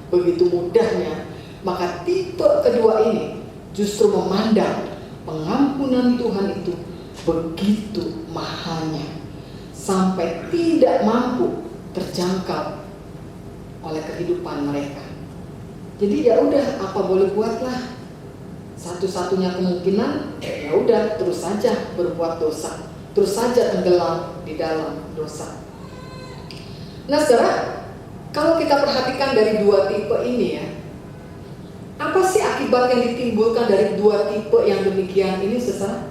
begitu mudahnya, maka tipe kedua ini justru memandang pengampunan Tuhan itu begitu mahalnya sampai tidak mampu terjangkau oleh kehidupan mereka. Jadi ya udah, apa boleh buatlah. Satu-satunya kemungkinan ya udah terus saja berbuat dosa, terus saja tenggelam di dalam dosa. Nah saudara, kalau kita perhatikan dari dua tipe ini ya, apa sih akibat yang ditimbulkan dari dua tipe yang demikian ini saudara?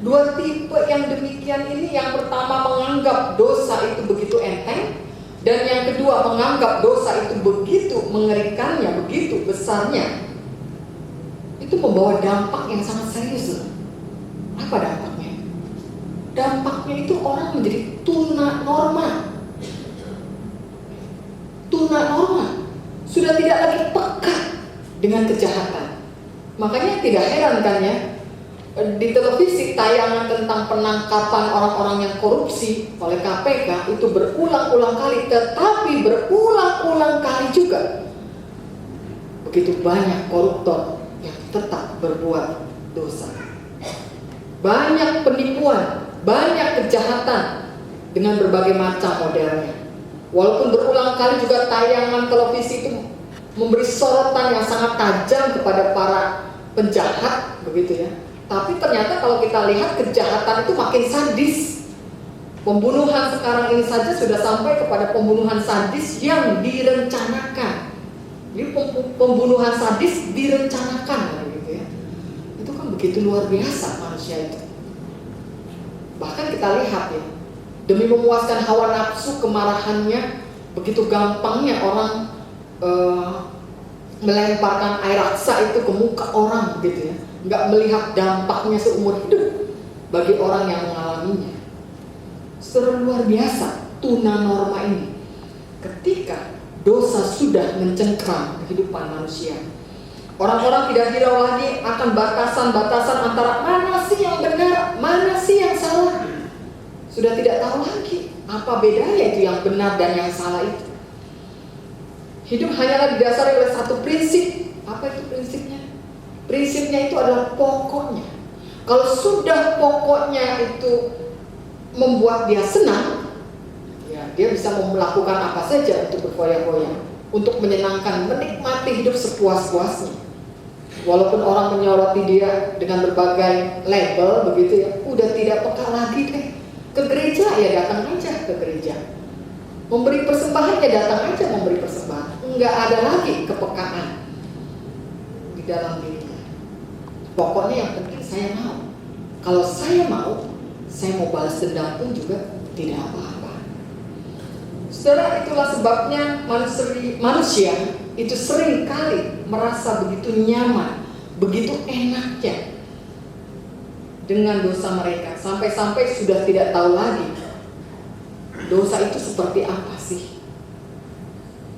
Dua tipe yang demikian ini, yang pertama menganggap dosa itu begitu enteng, dan yang kedua menganggap dosa itu begitu mengerikannya, begitu besarnya. Itu membawa dampak yang sangat serius. Apa dampaknya? Dampaknya itu orang menjadi tuna norma. Tuna norma. Sudah tidak lagi peka dengan kejahatan. Makanya tidak heran kan ya, di televisi tayangan tentang penangkapan orang-orang yang korupsi oleh KPK itu berulang-ulang kali, tetapi berulang-ulang kali juga begitu banyak koruptor yang tetap berbuat dosa. Banyak penipuan, banyak kejahatan dengan berbagai macam modelnya. Walaupun berulang kali juga tayangan televisi itu memberi sorotan yang sangat tajam kepada para penjahat, begitu ya. Tapi ternyata kalau kita lihat kejahatan itu makin sadis. Pembunuhan sekarang ini saja sudah sampai kepada pembunuhan sadis yang direncanakan. Jadi pembunuhan sadis direncanakan, gitu ya. Itu kan begitu luar biasa manusia itu. Bahkan kita lihat ya, demi memuaskan hawa nafsu kemarahannya, begitu gampangnya orang melemparkan air raksa itu ke muka orang, gitu ya. Nggak melihat dampaknya seumur hidup bagi orang yang mengalaminya. Secara luar biasa tuna norma ini. Ketika dosa sudah mencengkram kehidupan manusia, orang-orang tidak hirau lagi akan batasan-batasan antara mana sih yang benar, mana sih yang salah. Sudah tidak tahu lagi apa bedanya itu yang benar dan yang salah itu. Hidup hanyalah didasari oleh satu prinsip. Apa itu prinsipnya? Prinsipnya itu adalah pokoknya. Kalau sudah pokoknya itu membuat dia senang, ya, dia bisa melakukan apa saja untuk berfoya-foya, untuk menyenangkan, menikmati hidup sepuas-puasnya. Walaupun orang menyoroti dia dengan berbagai label, begitu ya, udah tidak peka lagi deh. Ke gereja ya datang aja ke gereja, memberi persembahan ya datang aja memberi persembahan. Enggak ada lagi kepekaan di dalam dirinya. Pokoknya yang penting saya mau. Kalau saya mau balas dendam pun juga tidak apa-apa. Saudara, itulah sebabnya manusia itu sering kali merasa begitu nyaman, begitu enaknya dengan dosa mereka, sampai-sampai sudah tidak tahu lagi dosa itu seperti apa sih.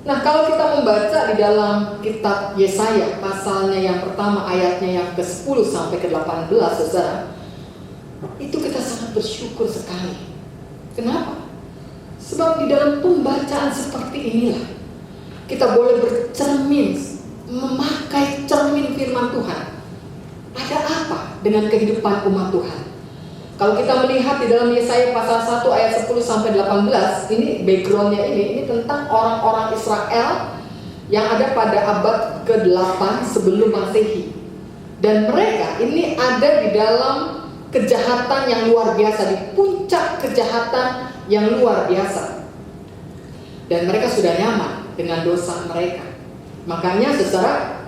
Nah, kalau kita membaca di dalam kitab Yesaya pasalnya yang pertama, ayatnya yang ke-10 sampai ke-18, saudara, itu kita sangat bersyukur sekali. Kenapa? Sebab di dalam pembacaan seperti inilah kita boleh bercermin, memakai cermin firman Tuhan. Ada apa dengan kehidupan umat Tuhan? Kalau kita melihat di dalam Yesaya pasal 1 ayat 10 sampai 18, ini backgroundnya ini tentang orang-orang Israel yang ada pada abad ke-8 sebelum Masehi. Dan mereka ini ada di dalam kejahatan yang luar biasa, di puncak kejahatan yang luar biasa. Dan mereka sudah nyaman dengan dosa mereka. Makanya secara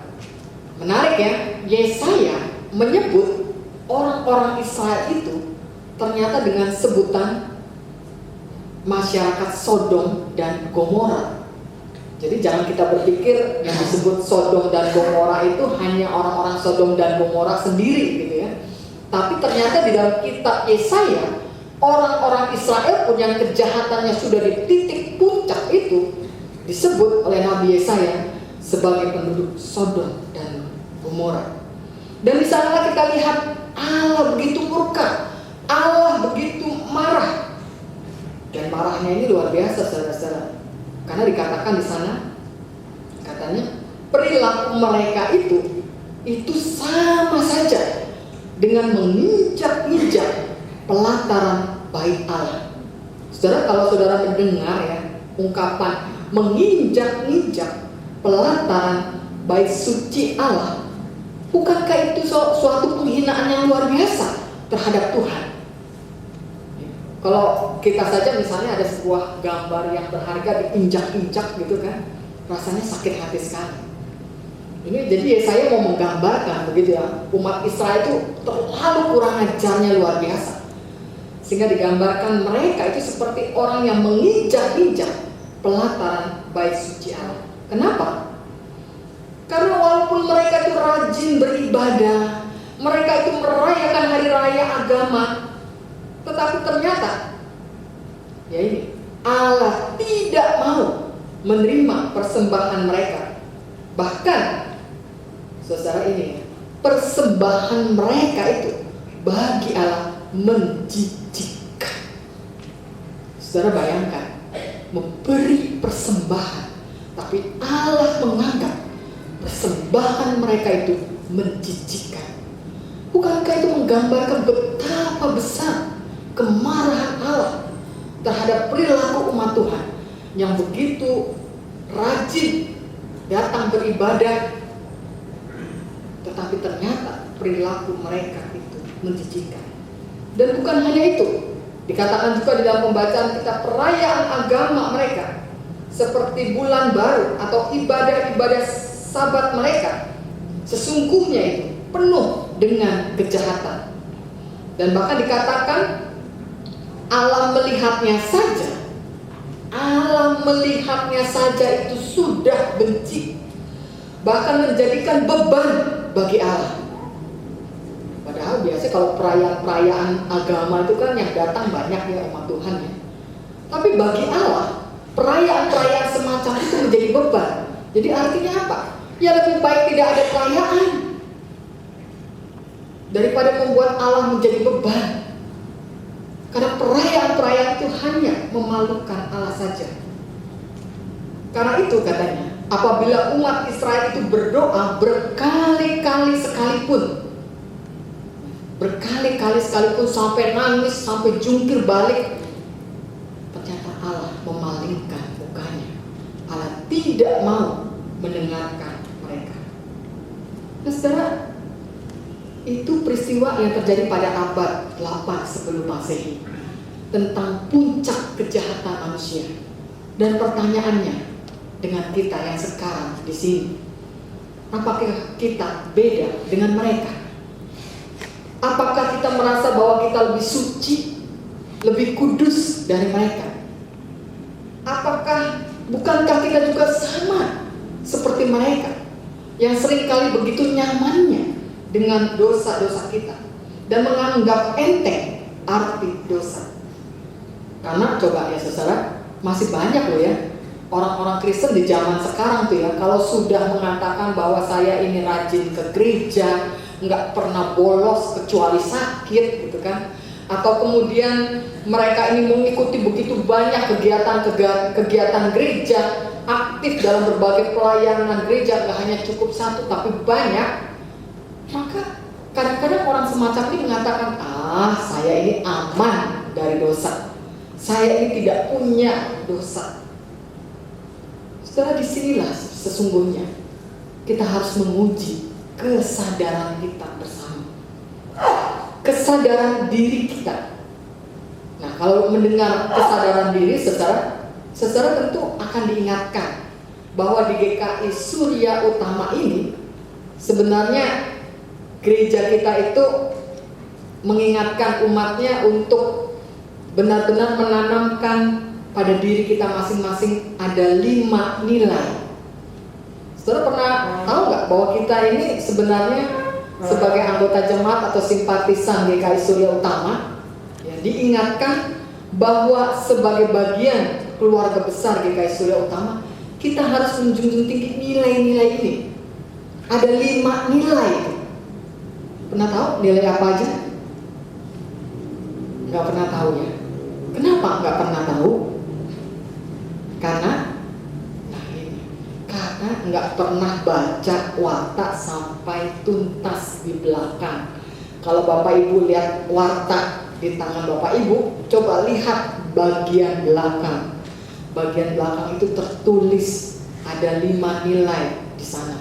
menarik ya, Yesaya menyebut orang-orang Israel itu ternyata dengan sebutan masyarakat Sodom dan Gomora. Jadi jangan kita berpikir yang disebut Sodom dan Gomora itu hanya orang-orang Sodom dan Gomora sendiri, gitu ya. Tapi ternyata di dalam kitab Yesaya, orang-orang Israel pun yang kejahatannya sudah di titik puncak itu disebut oleh Nabi Yesaya sebagai penduduk Sodom dan Gomora. Dan di sanalah kita lihat Allah begitu murka, Allah begitu marah. Dan marahnya ini luar biasa, saudara-saudara. Karena dikatakan di sana, kata katanya perilaku mereka itu sama saja dengan menginjak-injak pelataran bait Allah. Saudara, kalau saudara mendengar ya ungkapan menginjak-injak pelataran bait suci Allah, bukankah itu suatu penghinaan yang luar biasa terhadap Tuhan? Kalau kita saja misalnya ada sebuah gambar yang berharga diinjak-injak gitu kan, rasanya sakit hati sekali. Ini jadi ya saya mau menggambarkan begitu ya, umat Israel itu terlalu kurang ajarnya luar biasa. Sehingga digambarkan mereka itu seperti orang yang menginjak-injak pelataran bait suci Allah. Kenapa? Karena walaupun mereka itu rajin beribadah, mereka itu merayakan hari raya agama, tetapi ternyata ya ini Allah tidak mau menerima persembahan mereka. Bahkan saudara ini persembahan mereka itu bagi Allah menjijikkan. Saudara bayangkan, memberi persembahan, tapi Allah menganggap persembahan mereka itu menjijikkan. Bukankah itu menggambarkan betapa besar kemarahan Allah terhadap perilaku umat Tuhan yang begitu rajin datang beribadah, tetapi ternyata perilaku mereka itu menjijikkan. Dan bukan hanya itu, dikatakan juga di dalam pembacaan kita perayaan agama mereka seperti bulan baru atau ibadah-ibadah Sabat mereka sesungguhnya itu penuh dengan kejahatan. Dan bahkan dikatakan Allah melihatnya saja itu sudah benci, bahkan menjadikan beban bagi Allah. Padahal biasanya kalau perayaan agama itu kan yang datang banyak ya umat Tuhan ya. Tapi bagi Allah perayaan semacam itu menjadi beban. Jadi artinya apa? Ya lebih baik tidak ada perayaan daripada membuat Allah menjadi beban. Karena perayaan itu hanya memalukan Allah saja. Karena itu katanya, apabila umat Israel itu berdoa berkali-kali sekalipun sampai nangis, sampai jungkir balik, ternyata Allah memalingkan mukanya. Allah tidak mau mendengarkan mereka. Nah, saudara, itu peristiwa yang terjadi pada abad 8 sebelum Masehi tentang puncak kejahatan manusia. Dan pertanyaannya dengan kita yang sekarang di sini, apakah kita beda dengan mereka? Apakah kita merasa bahwa kita lebih suci, lebih kudus dari mereka? Bukankah kita juga sama seperti mereka yang seringkali begitu nyamannya dengan dosa-dosa kita dan menganggap enteng arti dosa? Karena coba ya saudara, masih banyak loh ya orang-orang Kristen di zaman sekarang tuh ya, kalau sudah mengatakan bahwa saya ini rajin ke gereja, nggak pernah bolos kecuali sakit gitu kan, atau kemudian mereka ini mengikuti begitu banyak kegiatan gereja, aktif dalam berbagai pelayanan gereja, nggak hanya cukup satu tapi banyak, maka kadang-kadang orang semacam ini mengatakan, saya ini aman dari dosa, saya ini tidak punya dosa. Setelah disinilah sesungguhnya kita harus menguji kesadaran kita bersama, kesadaran diri kita. Nah, kalau mendengar kesadaran diri, saudara tentu akan diingatkan bahwa di GKI Surya Utama ini sebenarnya gereja kita itu mengingatkan umatnya untuk benar-benar menanamkan pada diri kita masing-masing ada 5 nilai. Saudara pernah tahu nggak bahwa kita ini sebenarnya sebagai anggota jemaat atau simpatisan GKI Surya Utama ya, diingatkan bahwa sebagai bagian keluarga besar GKI Surya Utama kita harus menjunjung tinggi nilai-nilai ini. Ada 5 nilai. Pernah tahu nilai apa aja? Nggak pernah tahu ya. Kenapa nggak pernah tahu? Karena nggak pernah baca warta sampai tuntas di belakang. Kalau Bapak Ibu lihat warta di tangan Bapak Ibu, coba lihat bagian belakang. Bagian belakang itu tertulis ada 5 nilai di sana.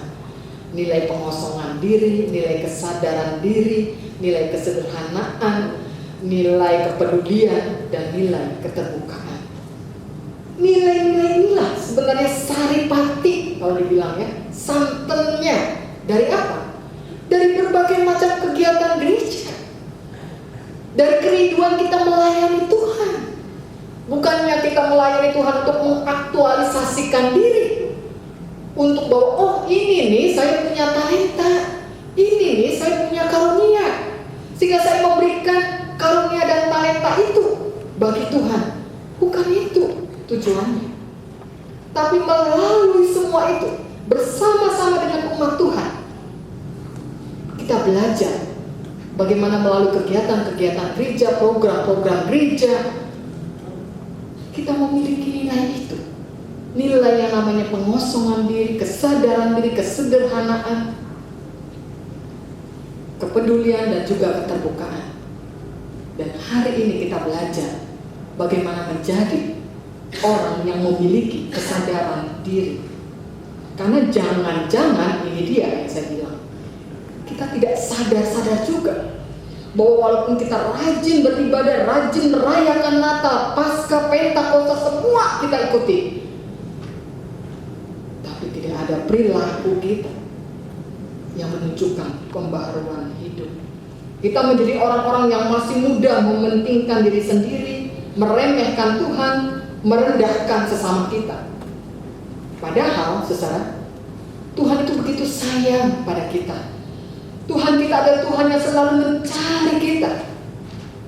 Nilai pengosongan diri, nilai kesadaran diri, nilai kesederhanaan, nilai kepedulian, dan nilai keterbukaan. Nilai-nilai inilah sebenarnya saripati kalau dibilang ya, santennya dari apa? Dari berbagai macam kegiatan gereja, dari kerinduan kita melayani Tuhan. Bukannya kita melayani Tuhan untuk mengaktualisasikan diri, untuk bahwa oh ini nih saya punya talenta, ini nih saya punya karunia, sehingga saya memberikan karunia dan talenta itu bagi Tuhan. Bukan itu tujuannya. Tapi melalui semua itu, bersama-sama dengan umat Tuhan, kita belajar bagaimana melalui kegiatan-kegiatan gereja, program-program gereja, kita memiliki nilai itu. Nilai yang namanya pengosongan diri, kesadaran diri, kesederhanaan, kepedulian, dan juga keterbukaan. Dan hari ini kita belajar bagaimana menjadi orang yang memiliki kesadaran diri. Karena jangan-jangan, ini dia yang saya bilang, kita tidak sadar-sadar juga bahwa walaupun kita rajin beribadah, rajin merayakan Natal, Paskah, Pentakosta, semua kita ikuti, tapi tidak ada perilaku kita yang menunjukkan pembaharuan hidup. Kita menjadi orang-orang yang masih muda, mementingkan diri sendiri, meremehkan Tuhan, merendahkan sesama kita. Padahal, saudara, Tuhan itu begitu sayang pada kita. Tuhan kita adalah Tuhan yang selalu mencari kita.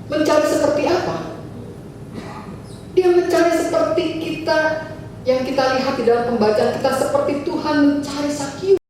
Mencari seperti apa? Dia mencari seperti kita yang kita lihat di dalam pembacaan kita, seperti Tuhan mencari Sakyus.